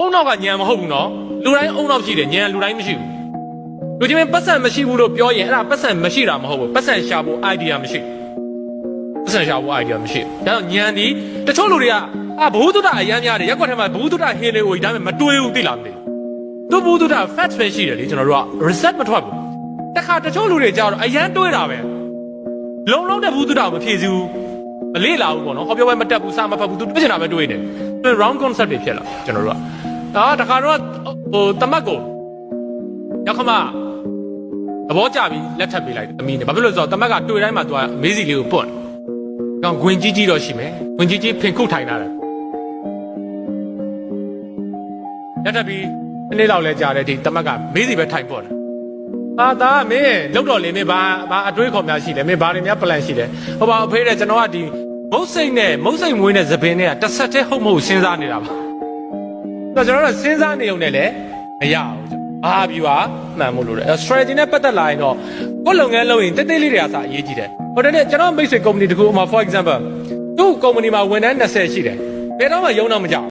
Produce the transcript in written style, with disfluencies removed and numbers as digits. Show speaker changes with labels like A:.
A: အုံနောက်ကညံမဟုတ်ဘူးနော်လူတိုင်းအုံနောက်ရှိတယ်ညံလူတိုင်းမရှိဘူးလူချင်းပတ်စံမရှိဘူးလို့ပြောရင်အဲ့ဒါပတ်စံမရှိတာမဟုတ်ဘူးပတ်စံရှာဖို့ idea မရှိပတ်စံရှာဖို့ idea မရှိဒါတော့ညံဒီတချို့လူတွေကဘဝတုဒ္ဒအရမ်းများတယ်ရက်ကွက်ထဲမှာဘဝတုဒ္ဒဟင်းလေးကိုဒါပေမဲ့မတွေးဘူးသိလားမသိဘူးသူဘဝတုဒ္ဒ fat ပဲရှိတယ်လေကျွန်တော်တို့က reset မထွက်ဘူးတခါတချို့လူတွေကြောက်တော့အရမ်းတွေးတာပဲလုံလောက်တဲ့ဘဝတုဒ္ဒကိုမဖြည့်စည်းဘူးမလေးလာဘူးပေါ့နော်ဟောပြောပဲမတက်ဘူးစာမဖတ်ဘူးသူတွေးချင်တာပဲတွေးတယ် round concept တွေဖြစ်လာကျွန်တော်တို့ကတခါတော့တမတ်ကိုရောက်ခမသဘောကျပြီလက်ထပ်ပေးလိုက်တယ်သမီးနဲ့ဘာဖြစ်လို့လဲဆိုတော့တမတ်ကတွေ့တိုင်းမှာသူကမေးစီလေးကိုပွတ်ကောင်ဂွင်ကြီးကြီးတော့ရှိမယ်ဂွင်ကြီးကြီးဖင်ခုတ်ထိုင်လာတယ်လက်ထပ်ပြီးတစ်နေ့လောက်လဲကြာတယ်ဒီတမတ်ကမေးစီပဲထိုင်ပွတ်တယ်သားမင်းလောက်တော့လေမင်းဘာအတွေးခေါ်များရှိလဲမင်းဘာတွေများ plan ရှိလဲဟောပါအဖေတဲ့ကျွန်တော်ကဒီမုတ်စိတ်မွေးနဲ့သပင်နဲ့တစ်ဆက်တည်းဟုတ်မဟုတ်စဉ်းစားနေတာပါကျွန်တော်တို့စဉ်းစားနေုံနဲ့လည်းမရဘူးဗျာမှန်မို့လို့လေ strategy နဲ့ပတ်သက်လာရင်တော့ကိုယ်လုပ်ငန်းလုပ်ရင်တိတ်တိတ်လေးတွေအစားအရေးကြီးတယ်ဟိုတနေ့ကျွန်တော်မိတ်ဆွေ company တခုဥမာ for example သူ့ company မှာဝန်ထမ်း20ရှိတယ်ဘယ်တော့မှရုံတော့မကြောက်